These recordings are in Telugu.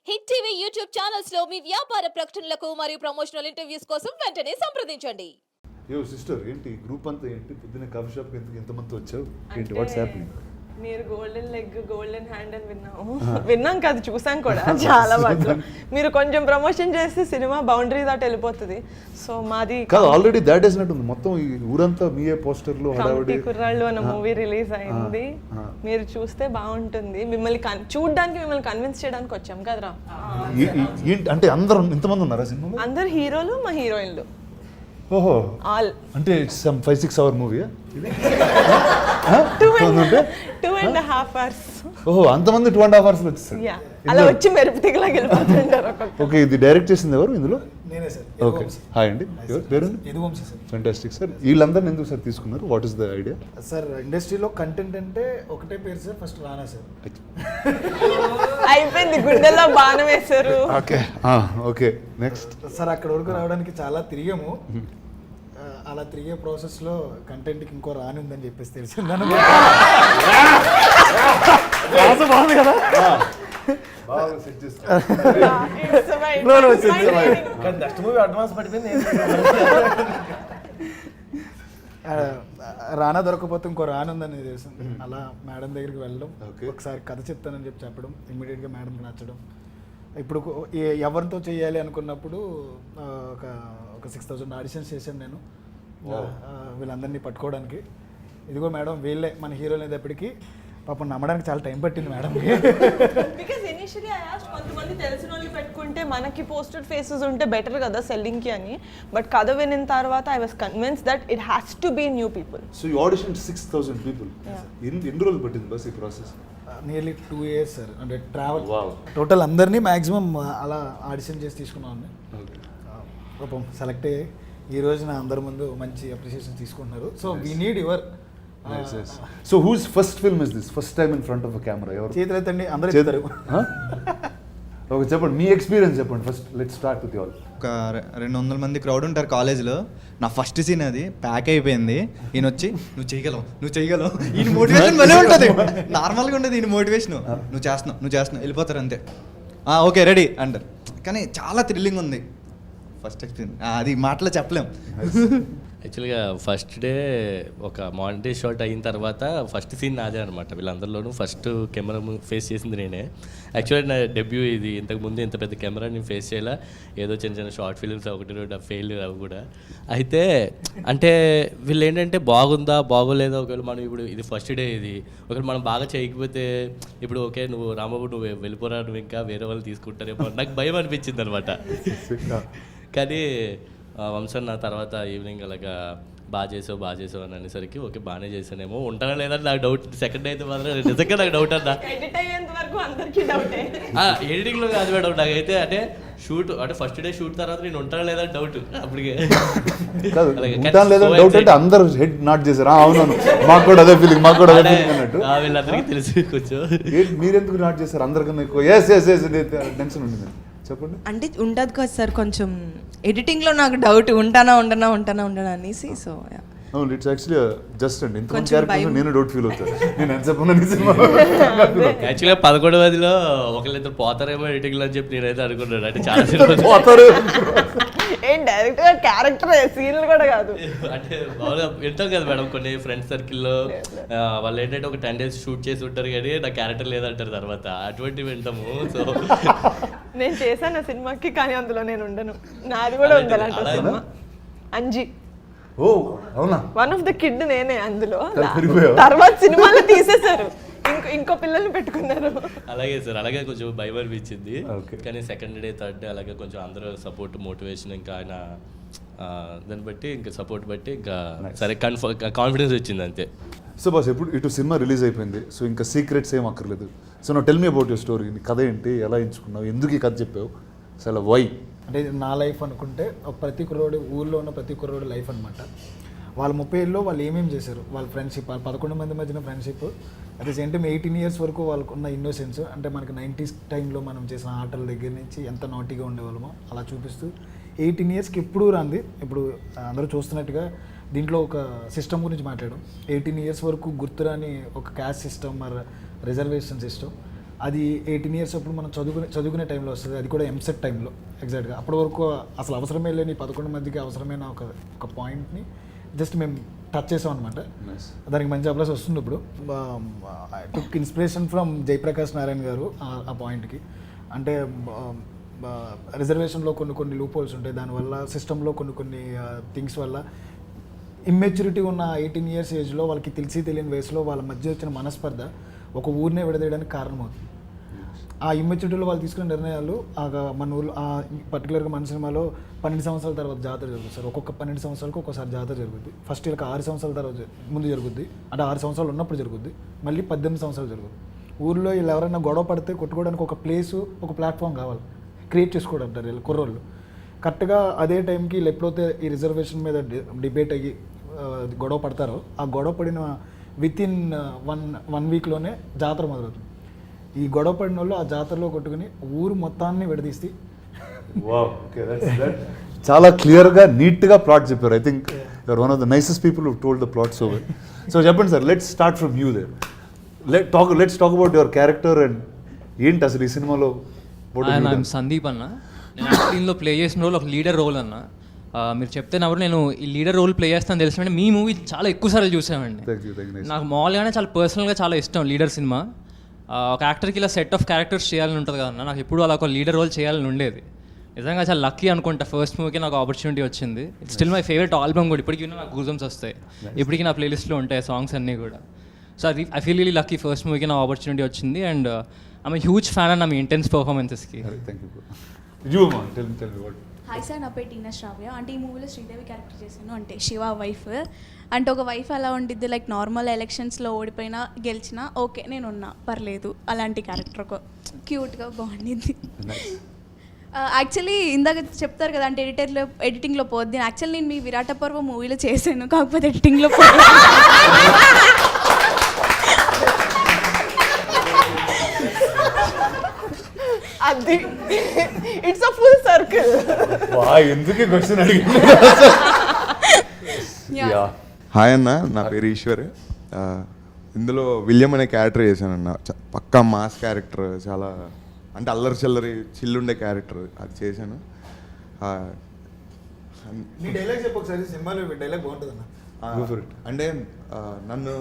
హిట్ టీవీ యూట్యూబ్ ఛానల్స్ లో మీ వ్యాపార ప్రకటనలకు మరియు ప్రమోషనల్ ఇంటర్వ్యూస్ కోసం వెంటనే సంప్రదించండి. యో సిస్టర్, ఏంటి గ్రూప్ అంతా ఏంటి పొద్దున్న కాఫీ షాప్ ఎంతమంది వచ్చావు ఏంటి వాట్స్ హ్యాపెనింగ్? మీరు గోల్డెన్ లెగ్ గోల్డెన్ హ్యాండ్ అని విన్నాం కాదు, చూసాం కూడా చాలా వాటిలో. మీరు కొంచెం ప్రమోషన్ చేస్తే సినిమా బౌండరీ దాటి వెళ్ళిపోతుంది. సో మాది కాదు, ఆల్రెడీ దాట్ వేసినట్టుంది మొత్తం ఈ ఊరంతా మీయే పోస్టర్లు హడావిడి. కుర్రాళ్ళు అన్న మూవీ రిలీజ్ అయింది, మీరు చూస్తే బాగుంటుంది. మిమ్మల్ని చూడడానికి, మిమ్మల్ని కన్విన్స్ చేయడానికి వచ్చాం కదరా. ఏంటి అంటే అందరూ ఇంతమంది ఉన్నారా సినిమాలో? అందరు హీరోలు, మా హీరోయిన్లు. ఓహో, ఆల్ అంటే it's some 5-6 hour movie. 2.5 hours. ఓహో, అంతమంది 2.5 hours లో వచ్చేసారు. అలా వచ్చి మెరుపు తిగలా వెళ్ళిపోతుంటారు. ఓకే, ఇది డైరెక్ట్ చేసింది ఎవరు ఇందులో? నేనే సార్. ఓకే, హాయ్ అండి, పేరు? యదువంశీ సార్. Fantastic sir. వీళ్ళందరినీ ఎందుకు సార్ తీసుకున్నారు? What is the idea? Sir ఇండస్ట్రీలో కంటెంట్ అంటే ఒకటే పేరు సార్, ఫస్ట్ రానా సార్. అయిపోయింది, గుండెల్లో బాణం వేశారు. ఓకే ఓకే, నెక్స్ట్ సార్ అక్కడ వరకు రావడానికి చాలా తిరిగాము. అలా తిరిగే ప్రాసెస్లో కంటెంట్కి ఇంకో రాని ఉందని చెప్పేసి తెలిసింది. బాగుంది కదా. నెక్స్ట్ మూవీ అడ్వాన్స్ పడిపోయింది. రానా దొరకపోతే ఇంకో రాని ఉందని తెలిసింది. అలా మేడం దగ్గరికి వెళ్ళడం, ఒకసారి కథ చెప్తానని చెప్పడం, ఇమ్మీడియట్గా మేడంకి నచ్చడం. ఇప్పుడు ఎవరితో చేయాలి అనుకున్నప్పుడు ఒక 6,000 ఆడిషన్స్ చేశాను నేను వీళ్ళందరినీ పట్టుకోవడానికి. ఇదిగో మేడం వీళ్ళే మన హీరోలు అనేటప్పటికీ పాపం నమ్మడానికి చాలా టైం పట్టింది మేడంకి. బికాజ్ ఇనిషియల్లీ ఐ ఆస్క్డ్, కొంతమంది తెలిసిన వాళ్ళు పెట్టుకుంటే మనకి పోస్టెడ్ ఫేసెస్ ఉంటే బెటర్ కదా సెల్లింగ్కి అని. బట్ కథ వినిన తర్వాత I was convince that it has to be new people. So you audition 6,000 people. ఎన్ని రోజులు పట్టింది బస్ ఈ ప్రాసెస్? Nearly 2 years sir. అంటే ట్రావెల్ టోటల్ అందరినీ మ్యాక్సిమం అలా ఆడిషన్ చేసి తీసుకున్నాను. పాపం సెలెక్ట్ అయ్యి ఈ రోజు నా అందరి ముందు మంచి అప్రిషియేషన్ తీసుకుంటున్నారు. So we need your. So who's first film is this? First time in front of a camera? ఎవరు చేతులెత్తండి, అందరూ చేస్తారు. ఓకే, చెప్పండి మీ ఎక్స్పీరియన్స్ చెప్పండి first. Let's start with you all. ఒక 200 మంది క్రౌడ్ ఉంటారు కాలేజ్లో. నా ఫస్ట్ సీన్ అది ప్యాక్ అయిపోయింది. ఈయన వచ్చి నువ్వు చేయగలవు ఈయన మోటివేషన్ భలే ఉంటుంది. నార్మల్గా ఉండదు ఈయన మోటివేషన్. నువ్వు చేస్తున్నావు వెళ్ళిపోతారు అంతే. ఓకే రెడీ అంటారు. కానీ చాలా థ్రిల్లింగ్ ఉంది ఫస్ట్ ఎక్స్పీరియన్స్. అది మాటలో చెప్పలేం. యాక్చువల్గా ఫస్ట్ డే ఒక మానిటరీ షాట్ అయిన తర్వాత ఫస్ట్ సీన్ నాదే అనమాట. వీళ్ళందరిలోనూ ఫస్ట్ కెమెరా ఫేస్ చేసింది నేనే. యాక్చువల్లీ నా డెబ్యూ ఇది. ఇంతకుముందు ఇంత పెద్ద కెమెరా నేను ఫేస్ చేయాల. ఏదో చిన్న షార్ట్ ఫిల్మ్స్ 1-2 ఫెయిల్ అవి కూడా. అయితే అంటే వీళ్ళు ఏంటంటే బాగుందా బాగోలేదా, ఒకవేళ మనం ఇప్పుడు ఇది ఫస్ట్ డే ఇది ఒకవేళ మనం బాగా చేయకపోతే ఇప్పుడు ఓకే నువ్వు రాంబాబు నువ్వు వెళ్ళిపోరా, నువ్వు ఇంకా వేరే వాళ్ళు తీసుకుంటారేమో నాకు భయం అనిపించింది అనమాట. కానీ వంశన్ నా తర్వాత ఈవినింగ్ అలాగా బాగా చేసావు అని అనేసరికి ఓకే బాగానే చేశానేమో, ఉంటానా లేదా నాకు డౌట్. సెకండ్ డే అయితే మాత్రం నిజంగా నాకు డౌట్ అన్నా. ఎడిటింగ్లో కాదు మేడం, నాకైతే అంటే షూట్ అంటే ఫస్ట్ డే షూట్ తర్వాత నేను ఉంటానా లేదా డౌట్. అప్పటికే డౌట్ అంటే అందరూ హెడ్ నాట్ చేశారు. అవునవును, మాకు కూడా అదే ఫీలింగ్ అన్నట్టు. వీళ్ళందరికీ తెలిసి కొంచెం మీరెందుకు నాట్ చేశారు అందరికన్నా ఎక్కువ? టెన్షన్ ఉంటుంది, చెప్పండి. అంటే ఉంటుంది కదా సార్, కొంచెం ఎడిటింగ్లో నాకు డౌట్ ఉంటానా అనేసి. సో అవును, ఇట్స్ యాక్చువల్లీ జస్ట్ అండి ఇంతమంది క్యారెక్టర్స్ నేను డౌట్ ఫీల్ అవుతాను. నేను ఎంతసేపు సినిమా యాక్చువల్గా 11వ ఒకళ్ళిద్దరు పోతారేమో ఎడిటింగ్లో అని చెప్పి నేనైతే అనుకున్నాను. అంటే చాలా సినిమా పోతారు ఏం డైరెక్ట్గా క్యారెక్టర్ సీన్లు కూడా కాదు. అంటే బాగా వింటాం కదా మేడం, కొన్ని ఫ్రెండ్స్ సర్కిల్లో వాళ్ళు ఏంటంటే ఒక 10 days షూట్ చేసి ఉంటారు కానీ నా క్యారెక్టర్ లేదంటారు తర్వాత. అటువంటివి వింటాము. సో నేను చేశాను ఆ సినిమాకి, కానీ అందులో నేను ఉండను. నాది కూడా ఉంది అలాంటి సినిమా, అంజీ. ఓ అవునా? వన్ ఆఫ్ ద కిడ్ నేనే అందులో. తర్వాత సినిమాలో తీసేశారు, ఇంకో పిల్లల్ని పెట్టుకున్నారు. అలాగే సార్, అలాగే కొంచెం భయం అనిపించింది. కానీ సెకండ్ డే థర్డ్ డే అలాగే కొంచెం అందరూ సపోర్ట్ మోటివేషన్ ఇంకా ఆయన దాన్ని బట్టి ఇంకా సపోర్ట్ బట్టి ఇంకా సరే కాన్ఫిడెన్స్ వచ్చింది అంతే. సో బాస్, ఎప్పుడు ఇటు సినిమా రిలీజ్ అయిపోయింది. సో ఇంకా సీక్రెట్స్ ఏం అక్కర్లేదు. సో నా tell me about your story. నీ కథ ఏంటి, ఎలా ఎంచుకున్నావు, ఎందుకు ఈ కథ చెప్పావు, అసలు వై? అంటే నా లైఫ్ అనుకుంటే ప్రతి కుర్రోడు, ఊళ్ళో ఉన్న ప్రతి కుర్రోడు లైఫ్ అనమాట. వాళ్ళ 30 ఏళ్ళలో వాళ్ళు ఏమేమి చేశారు, వాళ్ళ ఫ్రెండ్షిప్, వాళ్ళ 11 మంది మధ్యన friendship, at the same time 18 years వరకు వాళ్ళకు ఉన్న ఇన్నోసెన్స్. అంటే మనకి 90s టైంలో మనం చేసిన ఆటల దగ్గర నుంచి ఎంత నాటీగా ఉండేవాళ్ళమో అలా చూపిస్తూ 18 yearsకి ఎప్పుడూ రాంది. ఇప్పుడు అందరూ చూస్తున్నట్టుగా దీంట్లో ఒక సిస్టమ్ గురించి మాట్లాడడం. 18 years వరకు గుర్తురాని ఒక క్యాస్ట్ సిస్టమ్, మరి రిజర్వేషన్ సిస్టమ్. అది 18 ఇయర్స్ అప్పుడు మనం చదువుకునే టైంలో వస్తుంది, అది కూడా ఎంసెట్ టైంలో ఎగ్జాక్ట్గా. అప్పటి వరకు అసలు అవసరమే లేని 11 మందికి అవసరమైన ఒక పాయింట్ని జస్ట్ మేము టచ్ చేసాం అనమాట. దానికి మంచి అప్లాస్ వస్తుంది ఇప్పుడు. టుక్ ఇన్స్పిరేషన్ ఫ్రమ్ జయప్రకాష్ నారాయణ గారు ఆ పాయింట్కి. అంటే రిజర్వేషన్లో కొన్ని లూప్ హోల్స్ ఉంటాయి, దానివల్ల సిస్టంలో కొన్ని థింగ్స్ వల్ల ఇమ్మెచ్యూరిటీ ఉన్న 18 ఇయర్స్ ఏజ్లో వాళ్ళకి తెలియని వయసులో వాళ్ళ మధ్య వచ్చిన మనస్పర్ధ ఒక ఊరినే విడదీయడానికి కారణమవుతుంది. ఆ ఇమ్మెచ్యూరిటీలో వాళ్ళు తీసుకునే నిర్ణయాలు మన ఊళ్ళో పర్టికులర్గా మన సినిమాలో 12 సంవత్సరాల తర్వాత జాతర జరుగుతుంది సార్. ఒక్కొక్క 12 సంవత్సరాలకు ఒక్కోసారి జాతర జరుగుద్ది. ఫస్ట్ వీళ్ళకి 6 సంవత్సరాల తర్వాత ముందు జరుగుద్ది, అంటే 6 సంవత్సరాలు ఉన్నప్పుడు జరుగుద్ది, మళ్ళీ 18 సంవత్సరాలు జరుగుతుంది. ఊళ్ళో వీళ్ళు ఎవరైనా గొడవ పడితే కొట్టుకోవడానికి ఒక ప్లేసు, ఒక ప్లాట్ఫామ్ కావాలి, క్రియేట్ చేసుకోవడం అంటారు వీళ్ళు కుర్రోళ్ళు. కరెక్ట్గా అదే టైంకి వీళ్ళు ఎప్పుడైతే ఈ రిజర్వేషన్ మీద డిబేట్ అయ్యి గొడవ పడతారో, ఆ గొడవ పడిన వితిన్ వన్ వీక్లోనే జాతర మొదలవుతుంది. ఈ గొడవ పడిన వాళ్ళు ఆ జాతరలో కొట్టుకుని ఊరు మొత్తాన్ని విడదీసి చాలా క్లియర్గా నీట్గా ప్లాట్ చెప్పారు. I think you're one of the nicest people who told the plot so well. So చెప్పండి sir, let's start from you there. Let's talk about your character and ఏంటి అసలు ఈ సినిమాలో. సందీప్ అన్న, నేను దీనిలో ప్లే చేసిన రోల్ ఒక లీడర్ రోల్ అన్న. మీరు చెప్తే నవ్వు, నేను ఈ లీడర్ రోల్ ప్లే చేస్తాను తెలిసిన మీ మూవీ చాలా ఎక్కువ సార్లు చూసామండి. నాకు మామూలుగానే చాలా పర్సనల్గా చాలా ఇష్టం లీడర్ సినిమా. ఒక యాక్టర్కి ఇలా సెట్ ఆఫ్ క్యారెక్టర్స్ చేయాలని ఉంటుంది కదన్న, నాకు ఎప్పుడు అలా ఒక లీడర్ రోల్ చేయాలని ఉండేది. నిజంగా చాలా లక్కీ అనుకుంటా, ఫస్ట్ మూవీకి నాకు ఆపర్చునిటీ వచ్చింది. It's still my favourite album కూడా, ఇప్పటికీ నాకు గూజమ్స్ వస్తాయి, ఇప్పటికీ నా ప్లేలిస్ట్లో ఉంటాయి సాంగ్స్ అన్నీ కూడా. సో అది I feel really lucky, first మూవీకి నా ఆపర్చునిటీ వచ్చింది. అండ్ ఐఎమ్ హ్యూజ్ ఫ్యాన్ అన్న మీ ఇంటెన్స్ పర్ఫార్మెన్సెస్కి. హాయ్ సార్, నా పేరు టీనా శ్రావ్య. అంటే ఈ మూవీలో శ్రీదేవి క్యారెక్టర్ చేశాను, అంటే శివ వైఫ్. అంటే ఒక వైఫ్ అలా ఉండిద్ది, లైక్ నార్మల్ ఎలక్షన్స్లో ఓడిపోయినా గెలిచినా ఓకే నేను ఉన్నా పర్లేదు, అలాంటి క్యారెక్టర్ ఒక క్యూట్గా బాగుండిద్ది. యాక్చువల్లీ ఇందాక చెప్తారు కదా, అంటే ఎడిటింగ్లో పోద్ది. యాక్చువల్లీ నేను మీ విరాట పర్వ మూవీలో చేశాను, కాకపోతే ఎడిటింగ్లో పోద్ది. అది ఇట్స్ అ ఫుల్ సర్కిల్. ఎందుకు క్వశ్చన్ అడిగింది. హాయ్ అన్న, నా పేరు ఈశ్వర్. ఇందులో విలియం అనే క్యారెక్టర్ చేశానన్న. పక్కా మాస్ క్యారెక్టర్, చాలా అంటే అల్లరి చిల్లరి చిల్లుండే క్యారెక్టర్ అది చేశాను. నీ డైలాగ్ చెప్పు ఒకసారి, సినిమాలో డైలాగ్ బాగుంటుంది అన్న. అంటే నన్ను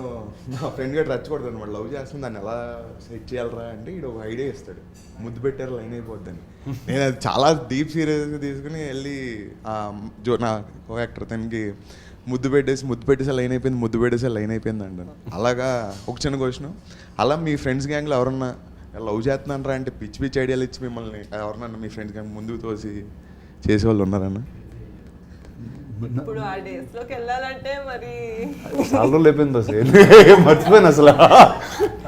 నా ఫ్రెండ్ గట్టి రచ్చకూడదు అనమాట, లవ్ చేస్తుంది, దాన్ని ఎలా సెట్ చేయాలరా అంటే ఇడు ఒక ఐడియా ఇస్తాడు, ముద్దు పెట్టారు లైన్ అయిపోద్దని. నేను అది చాలా డీప్ సీరియస్గా తీసుకుని వెళ్ళి నా కో యాక్టర్ తనకి ముద్దు పెట్టేసి లైన్ అయిపోయింది అంటాను. అలాగా ఒక చిన్న క్వశ్చన్, అలా మీ ఫ్రెండ్స్ గ్యాంగ్లో ఎవరన్నా లవ్ చేస్తున్నారా అంటే పిచ్చి ఐడియాలు ఇచ్చి మిమ్మల్ని ఎవరన్నా మీ ఫ్రెండ్స్ గ్యాంగ్ ముందుకు తోసి చేసేవాళ్ళు ఉన్నారన్న? ఇప్పుడు ఆ డేస్ లోకి వెళ్ళాలంటే మరి చాలా రోజులు అయిపోయింది అసలు, మర్చిపోయాను అసలు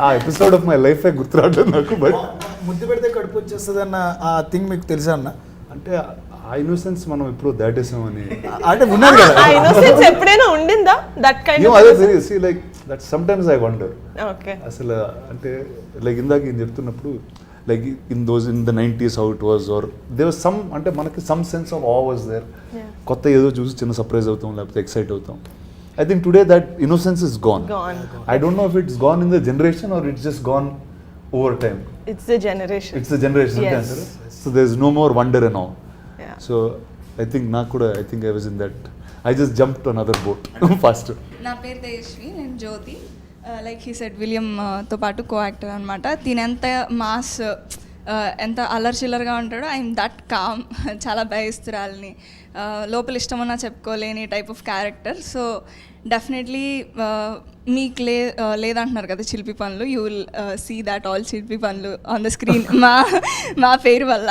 ఆ ఎపిసోడ్ ఆఫ్ మై లైఫ్ గుర్తురావట్లేదు నాకు. బట్ ముద్దు పెడితే కడుపు వచ్చేస్తుంది అన్న ఆ థింగ్ మీకు తెలుసా అన్న? అంటే ఆ ఇన్నోసెన్స్ మనం ఎప్పుడు దాటేసామని అంటే ఉన్నది కదా, ఆ ఇన్నోసెన్స్ ఎప్పుడైనా ఉండిందా దట్ కైండ్ ఆఫ్? అదే see like that sometimes I wonder. Okay, అసలు అంటే లైక్ ఇందాక నేను చెప్తున్నప్పుడు like in the 90s how it was, or there was some అంటే మనకి some sense of awe was there. కొత్త ఏదో చూసి చిన్న సర్ప్రైజ్ అవుతాం, లేకపోతే ఎక్సైట్ అవుతాం. I think today that innocence is gone. I don't know if it's gone in the generation or it's just gone over time. It's the generation. It's the generation. Yes. So there's no more wonder and awe. Yeah. So I think I think I was in that. I just jumped to another boat faster. నా పేరు తేజస్వి, నేను జ్యోతి. లైక్ హీ సెడ్ విలియంతో పాటు కో యాక్టర్ అనమాట. దీని ఎంత మాస్ ఎంత అల్లర్చిల్లర్గా ఉంటాడో ఐఎమ్ దట్ కామ్, చాలా భయస్తురాలని, లోపల ఇష్టమన్నా చెప్పుకోలేని type of character. So definitely మీకు లేదంటున్నారు కదా చిలిపి పనులు, you will see that all చిలిపి పనులు ఆన్ ద స్క్రీన్ మా పేరు వల్ల.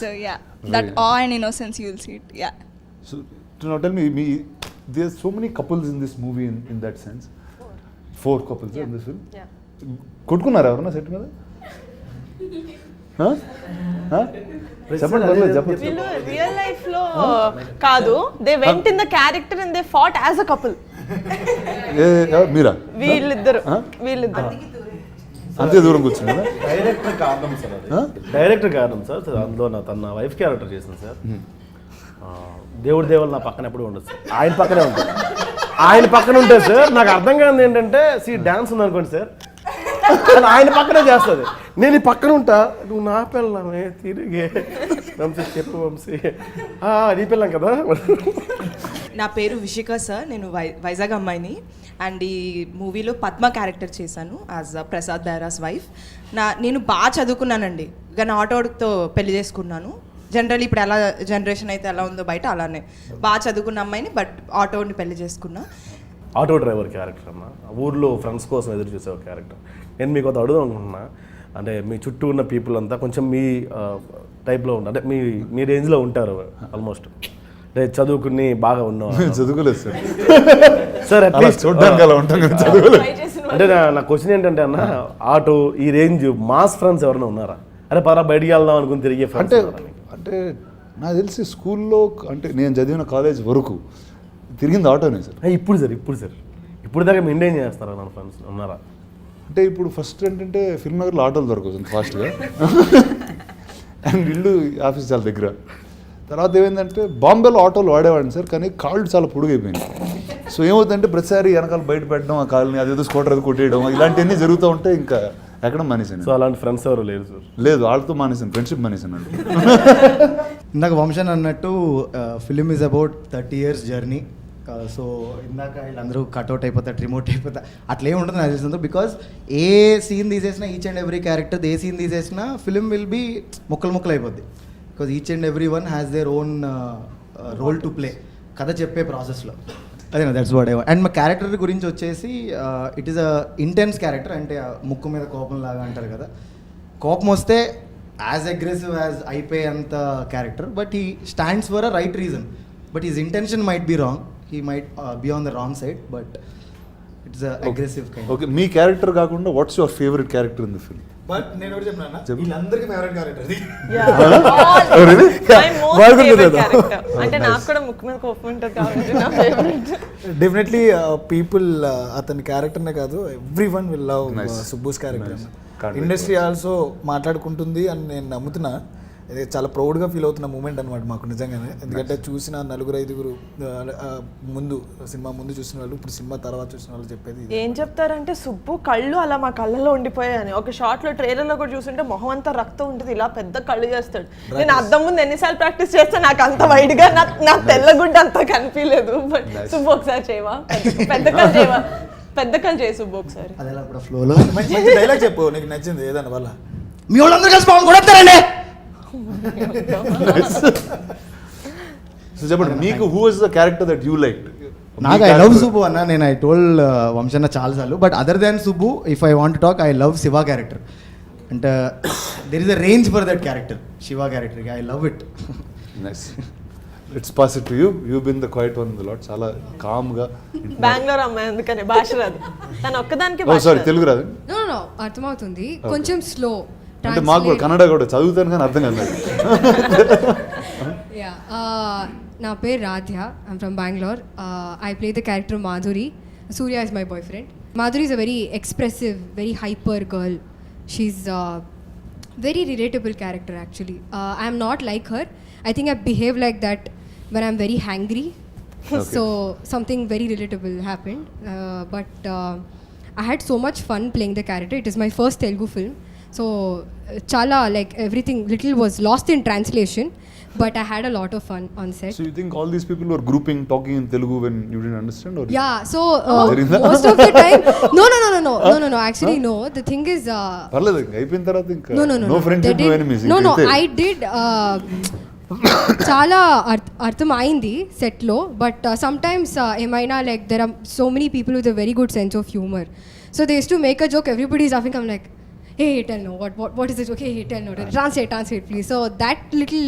So yeah, that ah and innocence you will see it. Yeah. So now tell me there's so many couples in this movie in that sense. 4 couples in this film. Yeah. కొట్టుకున్నారా ఎవరన్నా సెట్ మీద? చెప్పండి. వీళ్ళు రియల్ లైఫ్ లో కాదు, they went in the character and they fought as a couple. మీరా? వీళ్ళిద్దరు అంతే దూరం కూర్చున్నారా? డైరెక్టర్ కారణం సార్. అందులో తన వైఫ్ క్యారెక్టర్ చేసింది సార్. దేవుడు నా పక్కన ఎప్పుడు ఉండదు సార్, ఆయన పక్కనే ఉంటుంది. ఆయన పక్కన ఉంటుంది సార్. నాకు అర్థం కాదు ఏంటంటే డాన్స్ ఉంది అనుకోండి సార్, అని ఆయన పక్కనే చేస్తుంది. నేను ఈ పక్కన ఉంటా, నువ్వు నా పిల్లమే తిరిగే వంశీ చెప్పు వంశీ, నీ పిల్లం కదా. నా పేరు విషిక సార్, నేను వైజాగ్ అమ్మాయిని. అండ్ ఈ మూవీలో పద్మ క్యారెక్టర్ చేశాను యాజ్ ప్రసాద్ బైరాస్ వైఫ్. నేను బాగా చదువుకున్నానండి, కానీ ఆటోతో పెళ్లి చేసుకున్నాను. జనరల్ ఇప్పుడు ఎలా జనరేషన్ అయితే ఎలా ఉందో బయట అలానే బాగా చదువుకున్న అమ్మాయిని, బట్ ఆటోని పెళ్లి చేసుకున్నా. ఆటో డ్రైవర్ క్యారెక్టర్ అన్న, ఊర్లో ఫ్రెండ్స్ కోసం ఎదురు చూసే ఒక క్యారెక్టర్. నేను మీకు అది అడుగుదాం అనుకుంటున్నా, అంటే మీ చుట్టూ ఉన్న పీపుల్ అంతా కొంచెం మీ టైప్లో ఉంటారు, అంటే మీ రేంజ్లో ఉంటారు ఆల్మోస్ట్, అంటే చదువుకుని బాగా ఉన్నాం. చదువుకోలేదు సార్. సార్ అట్లీస్ట్ చూడడానికి అలా ఉంటాం కదా, చదువుకోలేదు. అంటే నా క్వశ్చన్ ఏంటంటే అన్న, ఆటో ఈ రేంజ్ మాస్ ఫ్రెండ్స్ ఎవరైనా ఉన్నారా? అరే పరా బయటికి వెళ్దాం అనుకుని తిరిగే అంటే అంటే నాకు తెలిసి స్కూల్లో, అంటే నేను చదివిన కాలేజ్ వరకు తిరిగింది ఆటోనే సార్. ఇప్పుడు దాకా మెయింటైన్ చేస్తారా నా ఫ్రెండ్స్ ఉన్నారా? అంటే ఇప్పుడు ఫస్ట్ ఏంటంటే ఫిల్మ్ నగర్లో ఆటోలు దొరకవచ్చు ఫాస్ట్గా, అండ్ ఇల్లు ఆఫీస్ చాలా దగ్గర. తర్వాత ఏమైందంటే బాంబేలో ఆటోలు వాడేవాడిని సార్, కానీ కాళ్ళు చాలా పొడుగైపోయింది. సో ఏమవుతుందంటే ప్రతిసారి వెనకాల బయట పెట్టడం, ఆ కాళ్ళని అదేదో స్కూటర్ అది కొట్టేయడం, ఇలాంటివన్నీ జరుగుతూ ఉంటే ఇంకా ఎక్కడ మానేసాను. సో అలాంటి ఫ్రెండ్స్ ఎవరు లేరు సార్? లేదు, వాళ్ళతో మానేసాను, ఫ్రెండ్షిప్ మానేసాను అండి. ఇందాక వంశన్ అన్నట్టు film is about 30 years journey. So ఇందాక వీళ్ళందరూ కట్అవుట్ అయిపోతారు, రిమోట్ అయిపోతారు, అట్లే ఉంటుంది నాకు తెలిసింది. బికాజ్ ఏ సీన్ తీసేసినా, ఈచ్ అండ్ ఎవ్రీ క్యారెక్టర్ ఏ సీన్ తీసేసినా ఫిలిం విల్ బీ ముక్కలు అయిపోద్ది. Because each and every one has their own role to play కథ చెప్పే ప్రాసెస్లో. అదే that's what I want. And మా క్యారెక్టర్ గురించి వచ్చేసి it is a intense character. అంటే ముక్కు మీద కోపం లాగా అంటారు కదా, కోపం వస్తే యాజ్ అగ్రెసివ్ యాజ్ అయిపోయేంత character, but he stands for a right reason. But his intention might be wrong, he might be on the wrong side, but it's aggressive kind. Okay, మీ క్యారెక్టర్ కాకుండా what's your favourite character in the film? But నేను కూడా చెప్పినా, వీళ్ళందరికీ ఫేవరెట్ క్యారెక్టర్ అది. అంటే నాకు కూడా ముక్కు మీద కోపం ఉంటుంది కాబట్టి నా ఫేవరెట్. డెఫినెట్లీ పీపుల్ అతని క్యారెక్టర్నే కాదు, everyone will love Subbu's character. Industry also మాట్లాడుకుంటుంది అని నేను నమ్ముతున్నా. ఇది చాలా ప్రౌడ్గా ఫీల్ అవుతున్న మూమెంట్ అనమాట మాకు నిజంగానే. ఎందుకంటే చూసిన 4-5 ముందు సినిమా ముందు చూసిన వాళ్ళు, ఇప్పుడు సినిమా తర్వాత చూసిన వాళ్ళు చెప్పేది ఏం చెప్తారంటే, సుబ్బు కళ్ళు అలా మా కళ్ళలో ఉండిపోయాయని. ఒక షార్ట్లో ట్రైలర్లో కూడా చూస్తుంటే మొహం అంతా రక్తం ఉంటుంది, ఇలా పెద్ద కళ్ళు చేస్తాడు. నేను అద్దం ముందు ఎన్నిసార్లు ప్రాక్టీస్ చేస్తే నాకు అంత వైడ్గా నాకు తెల్లగుడ్డ అంతా కనిపించలేదు. బట్ సుబ్బు ఒకసారి చేయవా, పెద్ద కళ్ళు చేయవా, పెద్ద కళ్ళు చేయి సుబ్బు ఒకసారి. అదే కూడా ఫ్లోలో మంచి డైలాగ్ చెప్పు, నీకు నచ్చింది ఏదన్నా వల్ల. మీ వాళ్ళందరూ కలిసి బాగుంది కూడా వస్తారండి. సో చెప్పండి, మీకు who is the character that you like? నాకు ఐ లవ్ సుబ్బు అన్న. నేను ఐ టోల్డ్ వంశన్న చాలాసార్లు, but other than Subbu if I want talk, I love Shiva character. అంటే there is a range for that character, Shiva character. I love it. Nice. It's pass it to you. You been the quiet one in the lot. చాలా కామ్గా. బెంగళూరు అమ్మాయి అందుకని భాష రాదు, తను ఒక్కదానికి. ఓ సారీ, తెలుగు రాదు? అర్థమవుతుంది, కొంచెం స్లో. అంటే మాకు కూడా కన్నడ కూడా చదువుతాను కానీ అర్థం కాదు. నా పేరు Radhya, I'm from Bengaluru. I play the character Madhuri. Surya is my boyfriend. Madhuri is a very expressive, very hyper girl. She's a very relatable character actually. I am not like her. I think I behave like that when I'm very hangry. Okay. So something very relatable happened. But I had so much fun playing the character. It is my first Telugu film. So chala, like everything little was lost in translation. But I had a lot of fun on set. So you think all these people were grouping, talking in Telugu when you didn't understand? Or yeah, so most of the time, no. Actually, no. The thing is, parladu. అయిపోయిన తర్వాత ఇంకా no friendship, no enemies. No, I did. చాలా అర్థం అయింది సెట్లో, బట్ సమ్టైమ్స్ ఏమైనా like there are so many people with a very good sense of humour. So they use to make a joke, everybody is laughing. I'm like, hey, tell no, what is it? Okay, hey, tell no, translate please. So that little,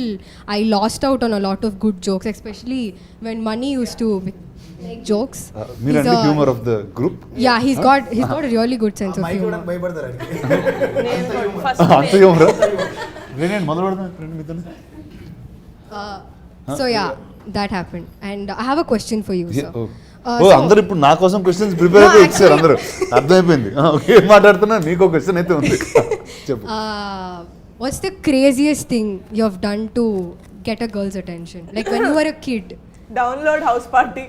I lost out on a lot of good jokes, especially when Mani used to make jokes. He's the humor of the group. Yeah, he's got a really good sense of humor. అంత humor. నేను మొదలు పెడతాను ఫ్రెండ్ మీతో. So yeah, that happened, and I have a question for you, sir. అందరు ఇప్పుడు నా కోసం క్వశ్చన్స్ ప్రిపేర్ అయితే ఇచ్చారు అందరూ, అర్థమైపోయింది. ఓకే, మాట్లాడుతున్నా, నీకు క్వశ్చన్ అయితే ఉంది, చెప్పు. What's the craziest thing you have done to get a girl's attention? Like when you were a kid. Download house party.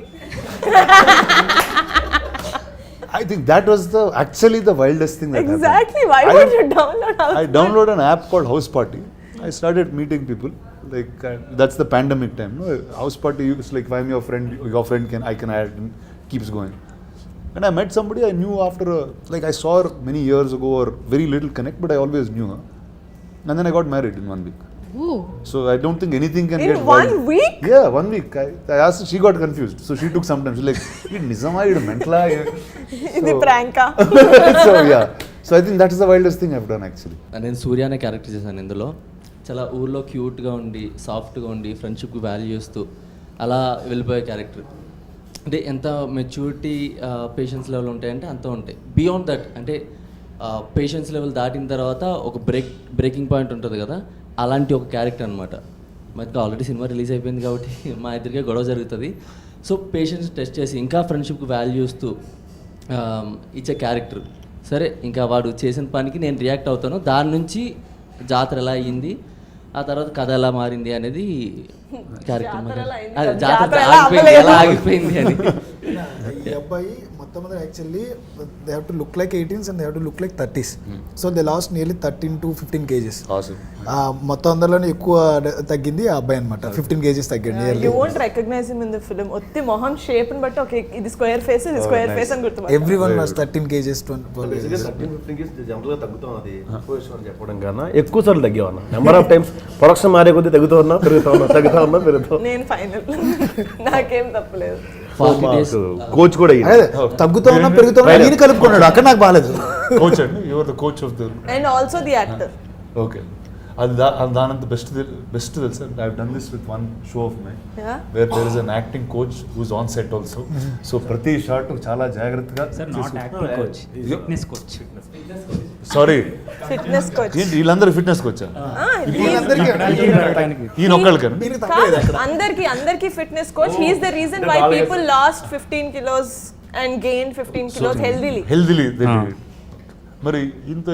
I think that was actually the wildest thing that Exactly. happened. Why would you download House I downloaded an app called House Party. I started meeting people. Like that's the pandemic time. No, House Party. It's like if I'm your friend I can add, and keeps going. And I met somebody I knew after like I saw her many years ago or very little connect, but I always knew her. And then I got married in 1 week. Ooh. So I don't think anything can In get 1 wild. week? Yeah, 1 week. I asked her, she got confused. So she took some time. She's like, Nizama, mentala. ఇది ప్రాంకా? So yeah. So I think that is the wildest thing I've done actually. నేను సూర్య అనే క్యారెక్టర్ చేశాను ఇందులో. చాలా ఊర్లో క్యూట్గా ఉండి సాఫ్ట్గా ఉండి ఫ్రెండ్షిప్కి వాల్యూ చేస్తూ అలా వెళ్ళిపోయే క్యారెక్టర్. అంటే ఎంత మెచ్యూరిటీ పేషెన్స్ లెవెల్ ఉంటాయంటే అంత ఉంటాయి. బియాండ్ దట్ అంటే పేషెన్స్ లెవెల్ దాటిన తర్వాత ఒక బ్రేకింగ్ పాయింట్ ఉంటుంది కదా, అలాంటి ఒక క్యారెక్టర్ అనమాట. మనకి ఆల్రెడీ సినిమా రిలీజ్ అయిపోయింది కాబట్టి మా ఇద్దరికే గొడవ జరుగుతుంది. సో పేషెన్స్ టెస్ట్ చేసి ఇంకా ఫ్రెండ్షిప్కి వాల్యూ ఇస్తూ ఇచ్చే క్యారెక్టర్. సరే ఇంకా వాడు చేసిన పనికి నేను రియాక్ట్ అవుతాను, దాని నుంచి జాతర ఎలా అయ్యింది, ఆ తర్వాత కథ ఎలా మారింది అనేది క్యారెక్టర్. జాతర ఎలా ఆగిపోయింది అని. ఈ అబ్బాయి మొత్తం మీద actually they have to look like 18s and they have to look like 30s. So they last nearly 13 to 15 kgs. మొత్తం అందరిలోనే ఎక్కువ తగ్గింది ఆ అబ్బాయి అనమాట. 15 kgs తగ్గింది. You won't recognize him in the film. ఒత్తి మొహం షేప్ ని బట్టి ఓకే ఇది స్క్వేర్ ఫేస్ ఇది స్క్వేర్ ఫేస్ అని గుర్తుపట్టాలి. Everyone was 13 kgs 12 kgs. 13-15 kgs జనరల్గా తగ్గుతాం. అది చెప్పడం కన్నా ఎక్కువ సార్లు తగ్గేవన్నా. నెంబర్ ఆఫ్ టైమ్స్ ప్రొడక్షన్ మారే కొద్దీ తగ్గుతూ ఉన్నా పెరుగుతా పెరుగుతాం. నేను ఫైనల్ నాకేం తప్పలేదు. కోచ్ కూడా తగ్గుతా ఉన్నా పెరుగుతా ఉన్నా నేను కలుపుకున్నాడు అక్కడ నాకు బాగాలేదు. కోచ్ అండి, you are the coach of the and also the actor. Okay, అది దానంత బెస్ట్ తెలుసా. I have done this with one show of my where there is an acting coach who is on set also. So ప్రతి షాట్ చాలా జాగ్రత్తగా. Sorry, fitness coach. ఏంటి వీళ్ళందరూ ఫిట్నెస్ కోచా? ఈయన ఒక్కళ్ళకన్నా అందరికి fitness coach. He is the reason why people lost 15 kilos and gained 15 kilos healthily. మరి ఇంత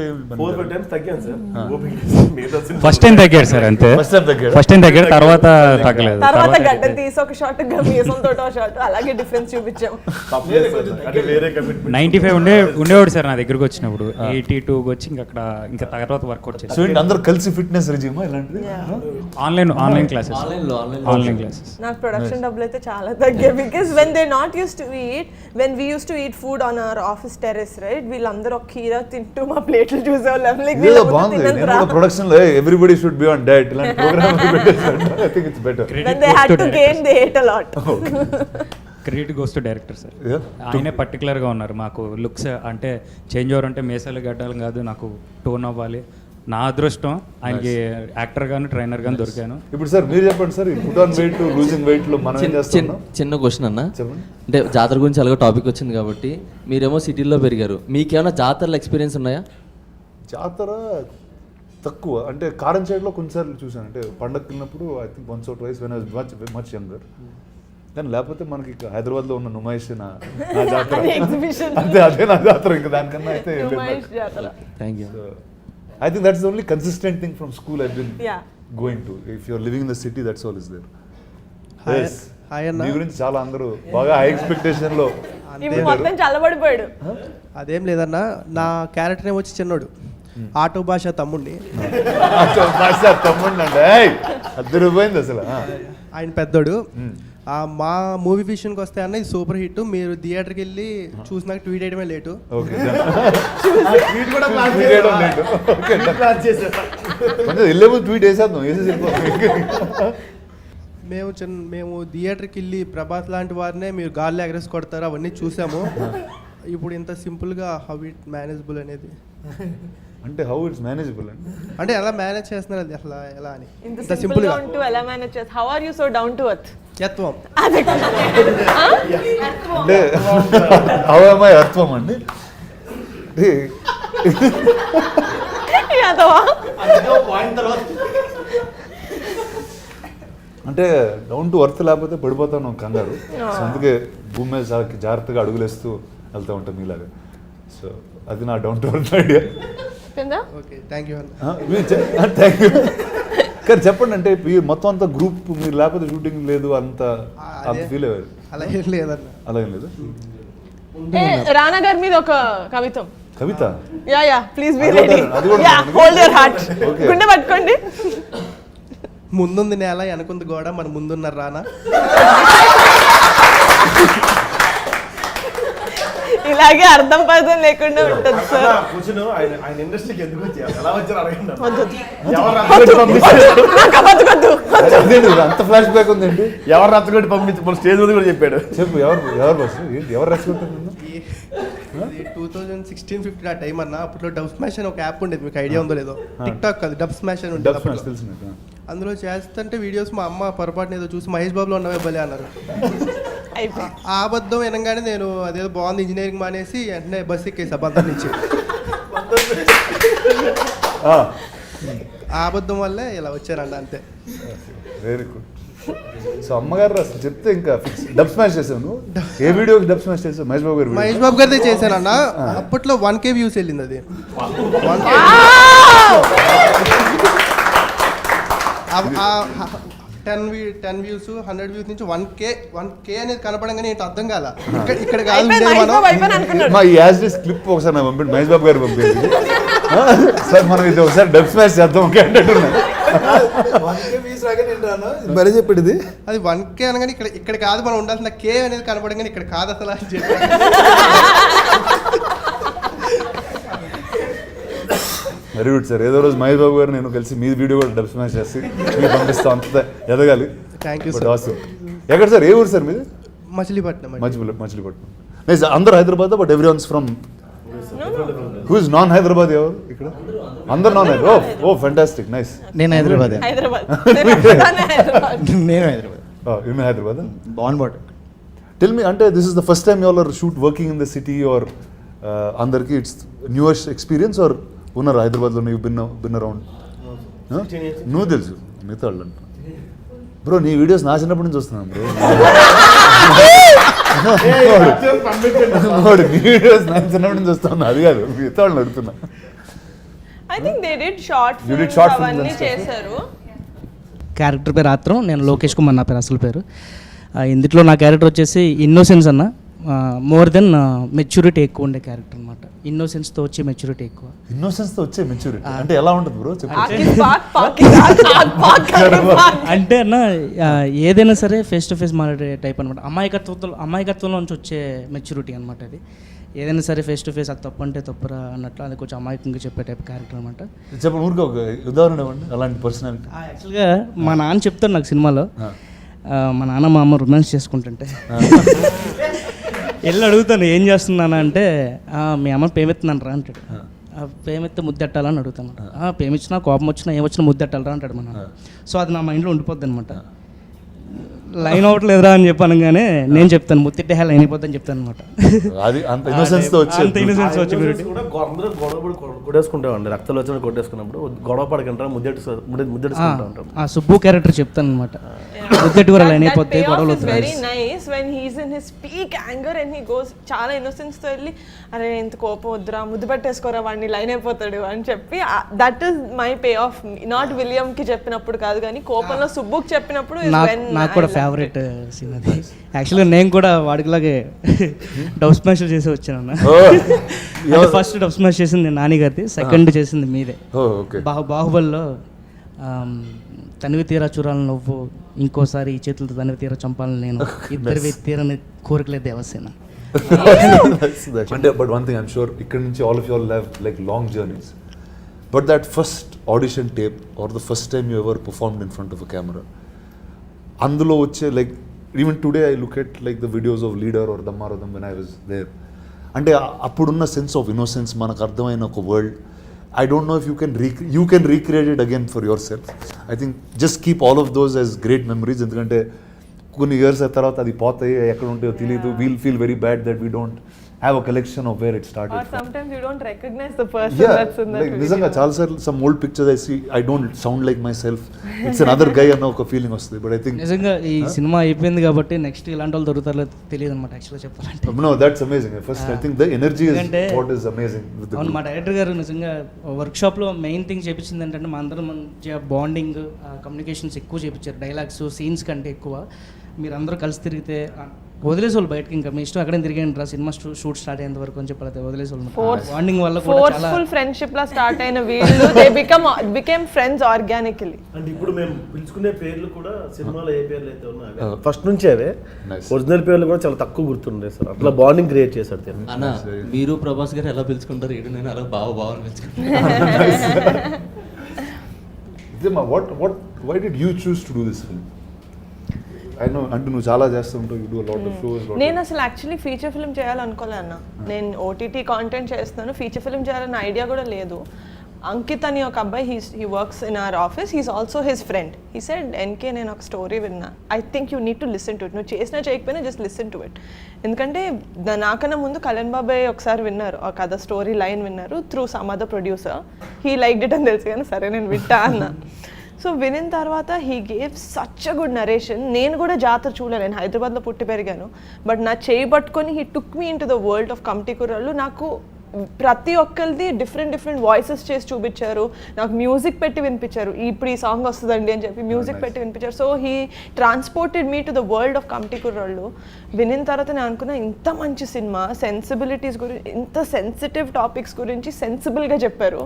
ఫస్ట్ టైం తగ్గాడు సార్, అంతే. ఫస్ట్ టైం తగ్గాడు, తర్వాత తగ్గలేదు. తర్వాత గడ్డ తీసి ఒక షాట్ మీసం తోట షాట్ అలాగే డిఫరెన్స్ చూపించాం. 95 ఉండేవాడు సార్ నా దగ్గరకు వచ్చినప్పుడు. 82 వచ్చి ఇంకా తర్వాత వర్కౌట్ చేసి అందరూ కలిసి ఫిట్నెస్ రిజిమా ఇలాంటిది. Online classes. నాకు ప్రొడక్షన్ డబ్బులు అయితే చాలా తగ్గాయి. Because when they not use to eat, when we use to eat food on our office terrace, right, వీళ్ళందరూ ఒక కీరా తింటూ మా ప్లేట్లు చూసేవాళ్ళం. ప్రొడక్షన్ లో everybody should be on diet. ఇలాంటి program I think it's better. When they had to gain, they ate a lot. Credit goes to director sir. ఆయనే పర్టికులర్గా ఉన్నారు మాకు లుక్స్ అంటే చేంజ్ ఓవర్ అంటే మేసాలు గడ్డాలి కాదు, నాకు టోన్ అవ్వాలి. నా అదృష్టం ఆయనకి యాక్టర్ గాను ట్రైనర్ గాను దొరికాను. ఇప్పుడు సార్ మీరు చెప్పండి sir, put on weight losing weight లో మనం ఏం చేస్తున్నాం? చిన్న క్వశ్చన్ అన్న, అంటే జాతర గురించి అలాగే టాపిక్ వచ్చింది కాబట్టి మీరేమో సిటీలో పెరిగారు, మీకేమైనా జాతరలో ఎక్స్పీరియన్స్ ఉన్నాయా? జాతర తక్కువ, అంటే కారం సైడ్లో కొన్నిసార్లు చూసాను. అంటే పండగకి వెళ్ళినప్పుడు I think once or twice when I was much younger. కానీ లేకపోతే మనకి హైదరాబాద్లో ఉన్న నుమాయిష్ నా జాతర అదే నా జాతర. ఇంకా దానికన్నా అయితే thank you. I think that's the only consistent thing from school I've been going to. If you're living in the city, that's all is there. Yes. Hi Anna. మీ గురించి చాలా అందరూ బాగా హై ఎక్స్పెక్టేషన్ లో ఇప్పుడు మొత్తం చల్లబడిపోయాడు. అదేం లేదన్నా, నా క్యారెక్టర్ ఏమో వచ్చి చిన్నోడు, ఆటో భాష తమ్ముడిని. తమ్ముడిని అంటే అద్దరిపోయింది అసలు. ఆయన పెద్దోడు. మా మూవీ విషయానికి వస్తే అన్న ఇది సూపర్ హిట్. మీరు థియేటర్కి వెళ్ళి చూసినాక ట్వీట్ చేయడమే లేటు. ట్వీట్ వేసేద్దాం. మేము థియేటర్కి వెళ్ళి ప్రభాస్ లాంటి వారినే మీరు గాల్లో ఎగరేసి కొడతారు అవన్నీ చూసాము. ఇప్పుడు ఇంత సింపుల్గా హౌ ఇట్ మేనేజబుల్ అనేది, అంటే హౌ ఇట్స్ మేనేజబుల్ అంటే ఎలా మేనేజ్ చేస్తున్నారు అది అసలు ఎలా అని. ఇంత సింపుల్ గా ఉంటూ ఎలా మేనేజ్ చేస్తారు? How are you so down to earth? యత్వం అంటే హౌ యామ్ ఐ అర్థం అండి. అంటే డౌన్ టు ఎర్త్ లేకపోతే పడిపోతాను కంగారు. సో అందుకే భూమి మీద జాగ్రత్తగా అడుగులేస్తూ వెళ్తూ ఉంటాం మీలాగా. సో అది నా down to earth idea. Thank you. కానీ చెప్పండి, అంటే మొత్తం అంతా గ్రూప్ మీరు లేకపోతే షూటింగ్ లేదు అంత ఫీల్ అయ్యారు? అలా ఏం లేదన్న. అలా ఏం లేదు. రానా గారి మీద ఒక కవితం. కవిత యా ప్లీజ్ బి అది రెడీ. అది కూడా yeah hold your heart. Okay. గుండె పట్టుకోండి. ముందుంది నేల వెనకుంది గోడ మన ముందున్నారు రానా. ఇలాగే అర్థం పర్థం లేకుండా ఉంటుంది సార్. ఆయన ఇండస్ట్రీకి ఎందుకు వచ్చారు, ఎలా వచ్చారు అడగండి. అంత ఫ్లాష్ బ్యాక్ ఉందండి. ఎవరు రచ్చగొట్టి పంపించి మన స్టేజ్ మీద కూడా చెప్పాడు. చెప్పు ఎవరు బస్ ఏంటి ఎవరు రెచ్చగొట్టారు? 2016-15 ఆ టైం అన్న. అప్పట్లో డబ్ స్మాష్ అని ఒక యాప్ ఉండేది, మీకు ఐడియా ఉందో లేదో. టిక్ టాక్ కాదు, డబ్ స్మాష్ అని ఉండేది అప్పట్లో. అందులో చేస్తుంటే వీడియోస్ మా అమ్మ పొరపాటున ఏదో చూసి మహేష్ బాబులో ఉన్నవే బలే అన్నారు. ఆ అబద్ధం వినగానే నేను అదేదో బాగుంది ఇంజనీరింగ్ మానేసి వెంటనే బస్ ఎక్కేసి అబద్ధం నుంచి. ఆ అబద్ధం వల్లే ఇలా వచ్చానండి, అంతే. Very good. సో అమ్మగారు అసలు చెప్తే ఇంకా ఫిక్స్. డబ్ స్మాష్ చేసాను. ఏ వీడియోకి డబ్ స్మాష్ చేసావు? మహేష్ బాబు గారు. మహేష్ బాబు గారిదే చేశానన్న. అప్పట్లో 1K వ్యూస్ వెళ్ళింది అది. 10 వ్యూస్ 100 వ్యూస్ నుంచి 1K అనేది కనపడంగానే ఏంటి అర్థం కాల. ఇక్కడ కాదు మా యాజ్ క్లిప్ ఒకసారి నాకు పంపిండి, మహేష్ బాబు గారు పంపింది. సార్ మనం ఇది ఒకసారి డబ్ స్మాష్ చేద్దాం అంటున్నాను. మరీ చెప్పేది అది 1K అనగానే ఇక్కడ కాదు మనం ఉండాల్సిన K అనేది కనపడంగానే ఇక్కడ కాదు అసలు అని చెప్పి. Very good sir. ఏదో రోజు మహేష్ బాబు గారు నేను కలిసి మీ వీడియో కూడా డబ్ స్మాష్ చేసి మీకు పంపిస్తాం. అంత ఎదగాలి. Thank you sir. ఎక్కడ సార్? ఏ ఊరు సార్ మీది? మచిలీపట్నం. మచిలీపట్నం. అందరూ Hyderabad, but every ones from who is non Hyderabad? ఎవరు ఇక్కడ? అందరు non Hyderabad. Oh fantastic, nice. నేను హైదరాబాద్. నేను హైదరాబాద్. బాన్ బాట్. టెల్ మీ, అంటే this is the first time you are shoot working in the city or అందరికి ఇట్స్ న్యూయెస్ట్ ఎక్స్పీరియన్స్ ఆర్ ఉన్నారు హైదరాబాద్లో? నువ్వు బిన్ అరౌండ్. నువ్వు తెలుసు, మిగతా వాళ్ళు అంట. బ్రో నీ వీడియోస్ నా చిన్నప్పటి నుంచి వస్తున్నాను బ్రో. నీ వీడియోస్ నా చిన్నప్పటి నుంచి వస్తున్నా. అది కాదు, మిగతా వాళ్ళని అడుగుతున్నా. I think they did short films అవన్నీ చేశారు. క్యారెక్టర్ పేరు ఆత్రం. నేను లోకేష్ కుమార్ నా పేరు అసలు పేరు. ఇందులో నా క్యారెక్టర్ వచ్చేసి ఇన్నోసెన్స్ అన్న. మోర్ దెన్ మెచ్యూరిటీ ఎక్కువ ఉండే క్యారెక్టర్ అనమాట. ఇన్నోసెన్స్తో వచ్చే మెచ్యూరిటీ ఎక్కువ. ఇన్నోసెన్స్తో వచ్చే మెచ్యూరిటీ అంటే ఎలా ఉంటుంది బ్రో? అంటే అన్న ఏదైనా సరే ఫేస్ టు ఫేస్ మాట్లాడే టైప్ అనమాట. అమాయకత్వంలో నుంచి వచ్చే మెచ్యూరిటీ అనమాట. అది ఏదైనా సరే ఫేస్ టు ఫేస్ అది తప్పు అంటే తప్పురా అన్నట్లు అది కొంచెం అమాయకంగా చెప్పే టైప్ క్యారెక్టర్ అనమాట. చెప్పండి, ఊరికి ఒక ఉదాహరణ ఇవ్వండి అలాంటి పర్సనాలిటీ. యాక్చువల్గా మా నాన్న చెప్తాను నాకు సినిమాలో. మా నాన్న మా అమ్మ రొమాన్స్ చేసుకుంటుంటే వెళ్ళి అడుగుతాను ఏం చేస్తున్నానా అంటే మీ అమ్మ పేమెత్తున్నాను రా అంటాడు. పేమెత్తే ముద్దెట్టాలని అడుగుతాను. పేమిచ్చినా కోపం వచ్చినా ఏమొచ్చినా ముద్దెట్టాలరా అంటాడు మన. సో అది నా మైండ్లో ఉండిపోద్ది అనమాట. లైన్ అవ్వట్లేదురా అని చెప్పాను, కానీ నేను చెప్తాను ముత్తిట్టే లైన్ అయిపోద్దని చెప్తాను అనమాట. అంత ఇన్నోసెన్స్ వచ్చి కొట్టేసుకుంటామండి. రక్తాలు వచ్చిన కొట్టేసుకున్నప్పుడు గొడవ పడకంటారా ముద్దెట్టుకుంటా ఉంటాం. సుబ్బు క్యారెక్టర్ చెప్తాను అనమాట. ముద్దెట్టు కూడా లైన్ అయిపోతే గొడవలు అవుతాయి. Very nice when he's in his peak anger and he goes చాలా ఇన్నోసెన్స్ తో వెళ్ళి అరే ఎంత కోపం వద్దురా ముద్దు పెట్టేసుకోరా వాడిని లైన్ అయిపోతాడు అని చెప్పి. That is my pay of. Not William కి చెప్పినప్పుడు కాదు, కానీ కోపంలో సుబ్బుకి చెప్పినప్పుడు నాకు కూడా ఫేవరెట్ సీన్ అది. యాక్చువల్గా నేను కూడా వాడికిలాగే డబ్ స్మాష్ చేసి వచ్చాను. ఫస్ట్ డబ్ స్మాష్ చేసింది నాని గారిది, సెకండ్ చేసింది మీదే. బాహుబలిలో తనివి తీరా చూడాలని నువ్వు, ఇంకోసారి ఈ చేతులతో తనివి తీరా చంపాలని నేను, ఇద్దరు తీరని కోరికలే దేవసేన. అంటే but one thing I'm sure ఇక్కడ నుంచి all of you all have like long journeys, but that first audition tape or the first time you ever performed in front of a camera, అందులో వచ్చే like even today I look at like the videos of Leader or దమ్మారథం వెన్ ఐ వాజ్ దేర్. అంటే అప్పుడున్న సెన్స్ ఆఫ్ ఇన్నోసెన్స్, మనకు అర్థమైన ఒక world. I don't know if you can recreate it again for yourself. I think just keep all of those as great memories. ఎందుకంటే కొన్ని ఇయర్స్ తర్వాత అది పోతాయి, ఎక్కడ ఉంటాయో తెలియదు. We'll feel very bad that we don't have a collection of where it started. Or sometimes you don't recognize the person that's in that video. నిజంగా చాలా సార్లు some old pictures I see, I don't sound like myself. It's another guy అన్న ఒక ఫీలింగ్ వస్తుంది. But I think నిజంగా ఈ సినిమా అయిపోయింది కాబట్టి నెక్స్ట్ ఇలాంటి వాళ్ళు దొరుకుతారో తెలియదు అనమాట యాక్చువల్గా చెప్పాలంటే. No, that's amazing. First I think the energy is what is amazing with the అవును, మా డైరెక్టర్ గారు నిజంగా వర్క్షాప్లో మెయిన్ థింగ్ చేపించింది ఏంటంటే మా అందరం మంచిగా బాండింగ్, కమ్యూనికేషన్స్ ఎక్కువ చేయించారు. డైలాగ్స్ సీన్స్ కంటే ఎక్కువ మీరందరూ కలిసి తిరిగితే వదిలేసి వాళ్ళు బయటకి ఇంకా మీ ఇష్టం అక్కడే తిరిగండి రా సినిమా షూట్ స్టార్ట్ అయ్యేంత వరకు అని చెప్పలేదు వదిలేసి వాళ్ళు బాండింగ్ వల్ల కూడా చాలా ఫోర్స్ఫుల్ ఫ్రెండ్షిప్ లా స్టార్ట్ అయిన వీళ్ళు దే బికేమ్ ఫ్రెండ్స్ ఆర్గానికలీ. అంటే ఇప్పుడు మేము పిలుచుకునే పేర్లు కూడా సినిమాలో ఏ పేర్లు అయితే ఉన్నాయో ఫస్ట్ నుంచి అవే ఒరిజినల్ పేర్లు కూడా చాలా తక్కువ గుర్తుండే సార్. అట్లా బాండింగ్ క్రియేట్ చేశారు తిను. అన్న మీరు ప్రభాస్ గారు ఎలా పిలుచుకుంటారు, ఏడు నేను అలా బాగా పిలుచుకుంటాను. Why did you choose to do this film? I know అంటే నువ్వు చాలా చేస్తుంటావు, you do a lot of shows. నేను అసలు యాక్చువల్లీ ఫీచర్ ఫిల్మ్ చేయాలనుకోలే అన్న. నేను ఓటీటీ కాంటెంట్ చేస్తున్నాను, ఫీచర్ ఫిల్మ్ చేయాలన్న ఐడియా కూడా లేదు. అంకిత్ అని ఒక అబ్బాయి he works in our office, he's also his friend. He said NK నేను ఒక స్టోరీ విన్నా, I think you need to listen to it. నువ్వు చేసినా చేయకపోయినా జస్ట్ లిసన్ టు ఇట్. ఎందుకంటే నాకన్నా ముందు కళ్యాణ్ బాబాయ్ ఒకసారి విన్నారు, ఆ కథ స్టోరీ లైన్ విన్నారు through some other producer. He liked it అని తెలుసు కానీ సరే నేను వింటా అన్న. సో వినిన తర్వాత he gave such a good narration. నేను కూడా జాతర చూడలేను, నేను హైదరాబాద్లో పుట్టి పెరిగాను. బట్ నా చేయి పట్టుకొని he took me in to the world of committee కుర్రాళ్ళు. నాకు ప్రతి ఒక్కరిది డిఫరెంట్ వాయిసెస్ చేసి చూపించారు, నాకు మ్యూజిక్ పెట్టి వినిపించారు. ఇప్పుడు ఈ సాంగ్ వస్తుందండి అని చెప్పి మ్యూజిక్ పెట్టి వినిపించారు. So he transported me to the world of committee కుర్రాళ్ళు. వినిన తర్వాత నేను అనుకున్నా ఇంత మంచి సినిమా, సెన్సిబిలిటీస్ గురించి, ఇంత సెన్సిటివ్ టాపిక్స్ గురించి సెన్సిబుల్గా చెప్పారు.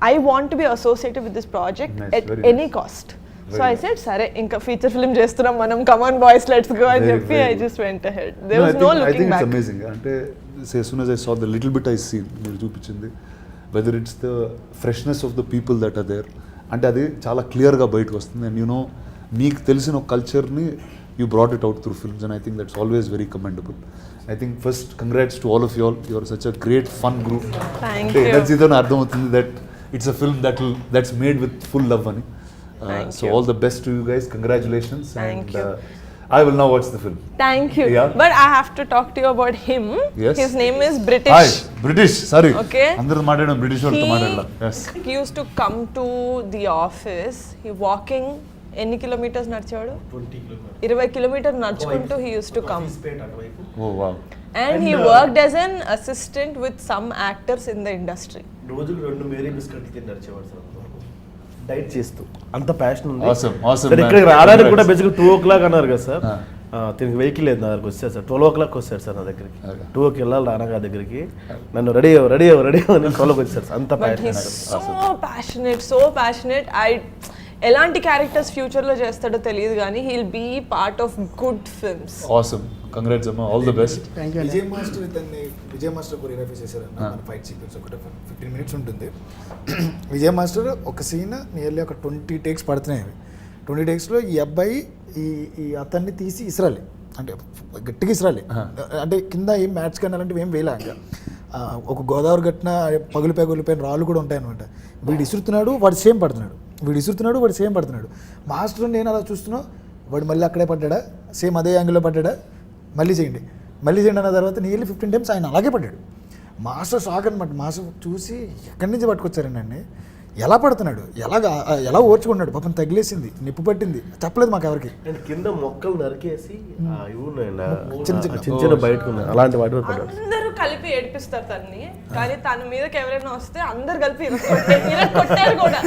I want to be associated with this project at any cost. So I said, sare, inka feature film chestunnam manam, come on boys, let's go and చెప్పి I just went ahead. There was no looking back. I think it's amazing. అంటే as soon as I saw the little bit I seen మీరు చూపించింది, whether it's the freshness of the people that are there, అంటే అది చాలా క్లియర్గా బయటకు వస్తుంది. అండ్ యు నో మీకు తెలిసిన ఒక కల్చర్ని you brought it out through films, and I think that's always very commendable. I think first congrats to all of you all. You are such a great fun group. Thank you. ఎనర్జీతో అర్థం అవుతుంది that it's a film that's made with full love ani. So all the best to you guys, congratulations. Thank you. I will now watch the film. Thank you. Yeah. But I have to talk to you about him. Yes. His name is British. Hi, British. Sorry. Okay. Andaru maadadam British valto maadadala. Yes. He used to come to the office. He walking ఎన్ని కిలోమీటర్స్ నడిచాడు? 20 కిలోమీటర్ నడుచుకుంటూ he used to come. Oh wow. And he worked as an assistant with some actors in the industry. రోజులు 2 మేరీ బిస్కెట్లు తిని నడిచేవాడు సార్, డైట్ చేస్తూ. అంత ప్యాషన్ ఉంది. Awesome. ఇక్కడికి రావడానికి కూడా బేసిక్గా 2 o'clock అన్నారు కదా సార్. తినకి వెహికల్ లేదు నా దగ్గరికి, వచ్చారు సార్ 12 o'clock వచ్చారు సార్ నా దగ్గరికి. 2కి వెళ్ళాలి రానగా దగ్గరికి, నన్ను రెడీ అవ్వ 12కి వచ్చారు సార్. అంత సో ప్యాషనేట్. ఎలాంటి క్యారెక్టర్స్ ఫ్యూచర్లో చేస్తాడో తెలియదు కానీ he'll be part of good films. Awesome. Congrats Amma, all the best. Vijay master choreography చేశారన్న. మన ఫైట్ సీక్వెన్స్ ఒకటి 15 minutes ఉంటుంది. విజయ్ మాస్టర్ ఒక సీన్ నియర్లీ ఒక 20 takes పడుతున్నాయి. 20 takesలో ఈ అబ్బాయి ఈ అతన్ని తీసి ఇసరాలి, అంటే గట్టిగా ఇసరాలి. అంటే కింద ఏం మ్యాట్స్ కానీ అలాంటివి ఏం వేయలే. ఇంకా ఒక గోదావరి గట్టిన పగిలిపోయిన రాళ్ళు కూడా ఉంటాయి అనమాట. వీడు ఇసురుతున్నాడు, వాడు సేమ్ పడుతున్నాడు. మాస్టర్ నేను అలా చూస్తున్నా, వాడు మళ్ళీ అక్కడే పడ్డా, సేమ్ అదే యాంగిల్లో పడ్డా, మళ్ళీ చేయండి అన్న తర్వాత నియర్లీ 15 times ఆయన అలాగే పడ్డాడు. మాస్టర్ షాక్ అనమాట. మాస్టర్ చూసి ఎక్కడి నుంచి పట్టుకొచ్చారండి అండి, ఎలా పడుతున్నాడు, ఎలా ఓర్చుకున్నాడు, పాపం తగిలేసింది, నిప్పు పట్టింది, చెప్పలేదు మాకు ఎవరికి. కింద మొక్కలు నరికేసి చిన్న బయటకు అలాంటి వాటి అందరూ కలిపి ఏడిపిస్తారు తన్ని, కానీ తన మీదకి ఎవరైనా వస్తే అందరు కలిపి కొట్టారు కూడా.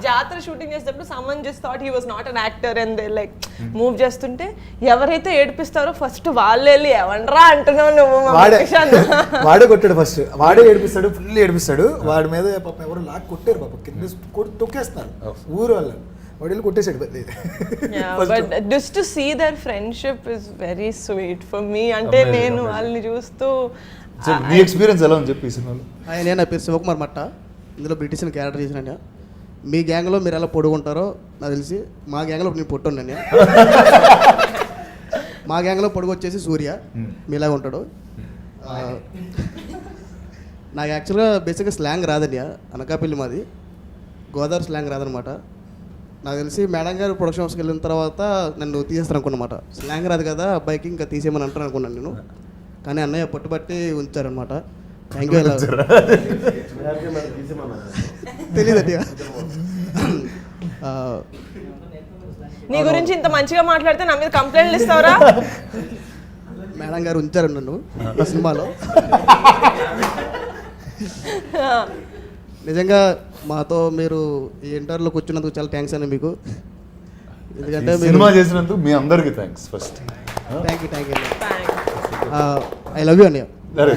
జాతర షూటింగ్ చేసేటప్పుడు someone just thought he was not an actor and they like move చేస్తుంటే ఎవరైతే ఏడిపిస్తారో ఫస్ట్ వాళ్ళు వెళ్ళి ఎవనరా అంటున్నావు నువ్వు, వాడే కొట్టాడు ఫస్ట్, వాడే ఏడిపిస్తాడు, ఫుల్ ఏడిపిస్తాడు. వాడి మీద పాపం ఎవరు లాక్ కొట్టారు, పాపం కింద తొక్కేస్తున్నారు ఊరు వాళ్ళు, వాడు వెళ్ళి కొట్టేసాడు. But just to see their friendship is very sweet for me. అంటే నేను వాళ్ళని చూస్తూ మీ ఎక్స్పీరియన్స్ ఎలా అని చెప్పి ఈ సినిమాలో. నేను నా పేరు శివకుమార్ మట్ట, ఇందులో బ్రిటిష్ క్యారెక్టర్ చేసిన. మీ గ్యాంగ్లో మీరు ఎలా పొడుగుంటారో నాకు తెలిసి, మా గ్యాంగ్లో నేను పొట్టున్నాను. మా గ్యాంగ్లో పొడుగు వచ్చేసి సూర్య, మీలాగా ఉంటాడు. నాకు యాక్చువల్గా బేసిక్గా స్లాంగ్ రాదండి, అనకాపల్లి మాది, గోదావరి స్లాంగ్ రాదనమాట. నాకు తెలిసి మేడం గారు ప్రొడక్షన్ హౌస్కి వెళ్ళిన తర్వాత నన్ను తీసేస్తాను అనుకున్నమాట. స్లాంగ్ రాదు కదా అబ్బాయికి, ఇంకా తీసేయమని అంటారు అనుకున్నాను నేను, కానీ అన్నయ్య పట్టుబట్టి ఉంచారనమాట. Thank you. తెలియదండి. నీ గురించి ఇంత మంచిగా మాట్లాడితే నా మీద కంప్లైంట్లు ఇస్తావరా? మేడం గారు ఉంచారు నన్ను ఆ సినిమాలో. నిజంగా మాతో మీరు ఈ ఇంటర్వ్యూలో కూర్చున్నందుకు చాలా థ్యాంక్స్ అండి మీకు. ఎందుకంటే సినిమా చేసినందుకు మీ అందరికీ thanks first. Thank you I love you అన్నయ్య.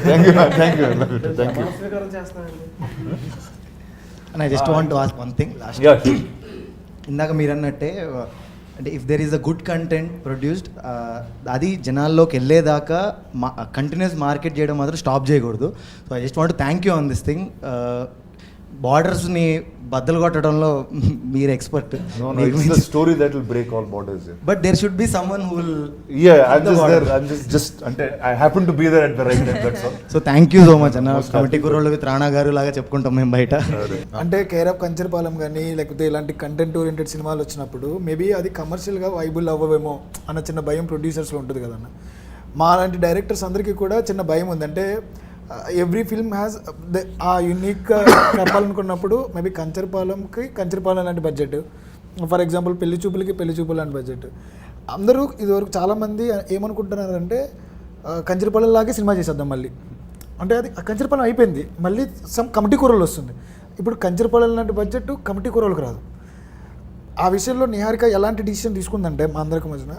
Thank you thank you. And I just want to ask one thing last. ఇందాక మీరు అన్నట్టే అంటే if there is a good content produced అది జనాల్లోకి వెళ్ళేదాకా కంటిన్యూస్ మార్కెట్ చేయడం మాత్రం స్టాప్ చేయకూడదు. So I just want thank you on this thing. బార్డర్స్ని బద్దలు కొట్టడంలో మీరు expert. Story that will break all borders. But there should be someone who will just అంటే I happen to be there at the right time. That's all. So thank you so much అన్న. కమిటీ కుర్రోళ్ళు విత్ రాణా గారు లాగా చెప్పుకుంటాం మేము బయట. అంటే కేర్ ఆఫ్ కంచరపాలెం కానీ లేకపోతే ఇలాంటి కంటెంట్ ఓరియంటెడ్ సినిమాలు వచ్చినప్పుడు మేబీ అది కమర్షియల్గా వైబుల్ అవ్వవేమో అన్న చిన్న భయం ప్రొడ్యూసర్స్లో ఉంటుంది కదన్న. మా లాంటి డైరెక్టర్స్ అందరికీ కూడా చిన్న భయం ఉంది. అంటే ఎవ్రీ ఫిల్మ్ హ్యాస్ ఆ యూనిక్ చెప్పాలనుకున్నప్పుడు మేబీ కంచరపాలెం లాంటి బడ్జెట్, ఫర్ ఎగ్జాంపుల్ పెళ్లి చూపులు లాంటి బడ్జెట్. అందరూ ఇదివరకు చాలామంది ఏమనుకుంటున్నారంటే కంచరపాలెం లాగే సినిమా చేసేద్దాం మళ్ళీ. అంటే అది కంచరపాలెం అయిపోయింది, మళ్ళీ సమ్ కమిటీ కూరలు వస్తుంది. ఇప్పుడు కంచరపాలెం లాంటి బడ్జెట్ కమిటీ కూరలకు రాదు. ఆ విషయంలో నిహారిక ఎలాంటి డిసిషన్ తీసుకుందంటే మా అందరికి మధ్యన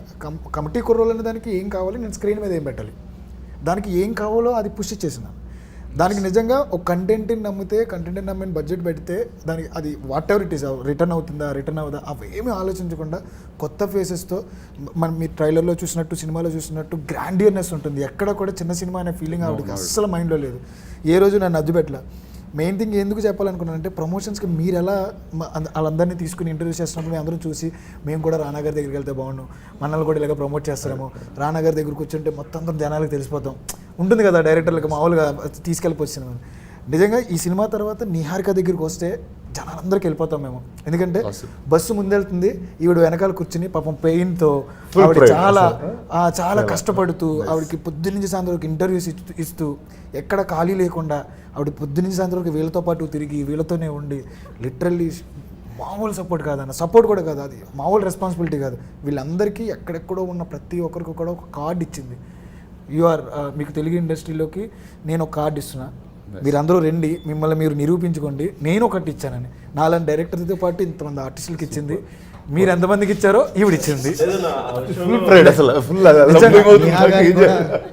కమిటీ కూరలు అనే దానికి ఏం కావాలి, నేను స్క్రీన్ మీద ఏం పెట్టాలి, దానికి ఏం కావాలో అది పుష్ చేసిన. దానికి నిజంగా ఒక కంటెంట్ని నమ్మిన బడ్జెట్ పెడితే దానికి అది whatever it is return అవుదా అవేమీ ఆలోచించకుండా కొత్త ఫేసెస్తో మీ ట్రైలర్లో చూసినట్టు సినిమాలో చూసినట్టు గ్రాండియర్నెస్ ఉంటుంది. ఎక్కడ కూడా చిన్న సినిమా అనే ఫీలింగ్ ఆవిడకి అస్సలు మైండ్లో లేదు. ఏ రోజు నన్ను అడ్డు పెట్టలే. మెయిన్ థింగ్ ఎందుకు చెప్పాలనుకున్నానంటే ప్రమోషన్స్కి మీరు ఎలా వాళ్ళందరినీ తీసుకుని ఇంటర్వ్యూ చేస్తున్నప్పుడు మేము అందరం చూసి మేము కూడా రానా గారి దగ్గరికి వెళ్తే బాగుండు, మనల్ని కూడా ఇలాగ ప్రమోట్ చేస్తారేమో, రానా గారి దగ్గర కూర్చుంటే మొత్తం అందరం జనాలకు తెలిసిపోతాం ఉంటుంది కదా డైరెక్టర్లకు మామూలుగా తీసుకెళ్ళిపోవచ్చు. నిజంగా ఈ సినిమా తర్వాత నిహారిక దగ్గరికి వస్తే జనాలందరికీ వెళ్ళిపోతాం మేము. ఎందుకంటే బస్సు ముందెళ్తుంది, ఈవిడ వెనకాల కూర్చుని పాపం పెయిన్తో ఆవిడ చాలా కష్టపడుతూ ఆవిడకి పొద్దున్నుంచి సాయంత్రం వరకు ఇంటర్వ్యూస్ ఇస్తూ ఎక్కడ ఖాళీ లేకుండా ఆవిడ పొద్దున్నుంచి సాయంత్రం వరకు వీళ్ళతో పాటు తిరిగి వీళ్ళతోనే ఉండి లిటరల్లీ మామూలు సపోర్ట్ కూడా కాదు, అది మామూలు రెస్పాన్సిబిలిటీ కాదు. వీళ్ళందరికీ ఎక్కడెక్కడో ఉన్న ప్రతి ఒక్కరికి కూడా ఒక కార్డు ఇచ్చింది. మీకు తెలుగు ఇండస్ట్రీలోకి నేను ఒక కార్డు ఇస్తున్నా, మీరందరూ రండి, మిమ్మల్ని మీరు నిరూపించుకోండి, నేను ఒకటి ఇచ్చానని. నాలాంటి డైరెక్టర్తో పాటు ఇంతమంది ఆర్టిస్టులకి ఇచ్చింది. మీరు ఎంతమందికి ఇచ్చారో ఈవిడ ఇచ్చింది.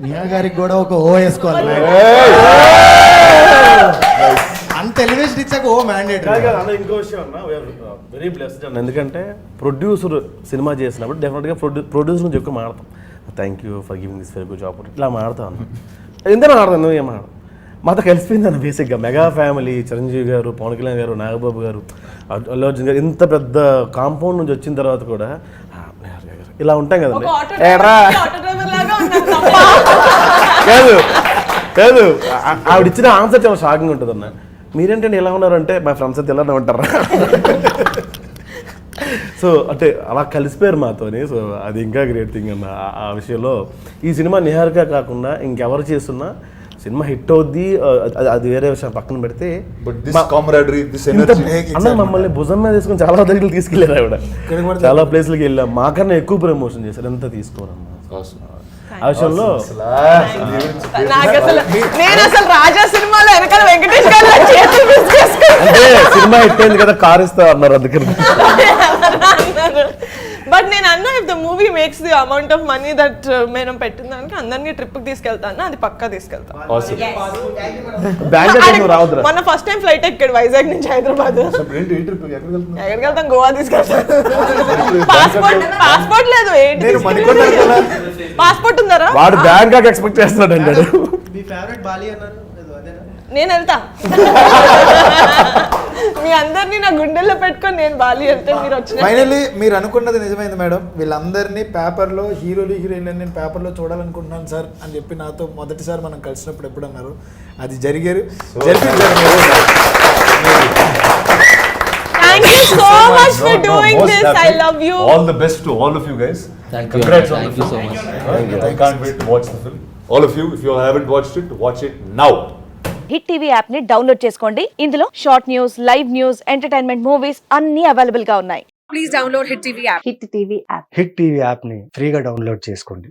నిహా గారికి కూడా ఒక ఓ వేసుకోవాలి. అంత ఎలివేషన్ ఇచ్చాక ఓ మ్యాండేట్. ఇంకో విషయం అన్న, వెరీ బ్లెస్డ్ అన్న. ఎందుకంటే ప్రొడ్యూసర్ సినిమా చేసినప్పుడు డెఫినెట్గా ప్రొడ్యూసర్ నుంచి ఎక్కువ మాడతాం. Thank you for giving this very good opportunity ఇట్లా మాడతాం అన్న. ఎందుకు మాడతాను, ఏం మాడతాం, మాతో కలిసిపోయింది అన్న. బేసిక్గా మెగా ఫ్యామిలీ, చిరంజీవి గారు, పవన్ కళ్యాణ్ గారు, నాగబాబు గారు, అల్లు అర్జున్ గారు, ఇంత పెద్ద కాంపౌండ్ నుంచి వచ్చిన తర్వాత కూడా ఇలా ఉంటాం కదండి. కాదు ఆవిడ ఇచ్చిన ఆన్సర్ చాలా షాకింగ్ ఉంటుంది అన్న. మీరేంటంటే ఎలా ఉన్నారంటే మా ఫ్రెండ్స్ అయితే ఇలానే ఉంటారా. సో అంటే అలా కలిసిపోయారు మాతోని. సో అది ఇంకా గ్రేట్ థింగ్ అన్న. ఆ విషయంలో ఈ సినిమా నిహారిక కాకుండా ఇంకెవరు చేస్తున్నా సినిమా హిట్ అవుద్ది, అది వేరే విషయం పక్కన పెడితే అన్న మమ్మల్ని భుజం మీద తీసుకుని చాలా దగ్గర తీసుకెళ్ళారు ఆవిడ. చాలా ప్లేస్లకి వెళ్ళాం, మాకన్నా ఎక్కువ ప్రమోషన్ చేశారు. ఎంత తీసుకోరమ్మా ఆ విషయంలో. అంటే సినిమా హిట్ అయింది కదా, కార్ ఇస్తా అన్నారు అందుకని. బట్ నేను అన్నా if the movie makes the amount of money that మనం పెట్టిన దానికి అందరినీ ట్రిప్కి తీసుకెళ్తాను, అది పక్కా తీసుకెళ్తాను. మన ఫస్ట్ టైం ఫ్లైట్ ఎక్కాడు వైజాగ్ నుంచి హైదరాబాద్. ఎక్కడికి వెళ్తాం? గోవా తీసుకెళ్తాను. పాస్పోర్ట్ లేదు, పాస్పోర్ట్ ఉందారా? వాడు బ్యాంకాక్ ఎక్స్పెక్ట్ చేస్తున్నాడు అంటాడు. నేను వెళ్తా, మీ అందరినీ నా గుండెల్లో పెట్టుకొని నేను బాలి వెళ్తే మీరు వచ్చిన. ఫైనల్లీ మీరు అనుకున్నది నిజమైంది మేడం. వీళ్ళందరినీ పేపర్లో హీరోలు హీరోయిన్లు నేను పేపర్లో చూడాలనుకుంటున్నాను సార్ అని చెప్పి నాతో మొదటిసారి మనం కలిసినప్పుడు ఎప్పుడు అన్నారు. అది జరిగారు. Thank you so much for doing this. I love you. All the best to all of you guys. Thank you. Thank you so much. I can't wait to watch the film. All of you, if you haven't watched it, watch it now. Hit TV app ని డౌన్లోడ్ చేసుకోండి. ఇందులో short news, live news, entertainment movies అన్ని అవైలబుల్ గా ఉన్నాయి. Please download hit TV app. Hit TV app. Hit TV app ని ఫ్రీగా డౌన్లోడ్ చేసుకోండి.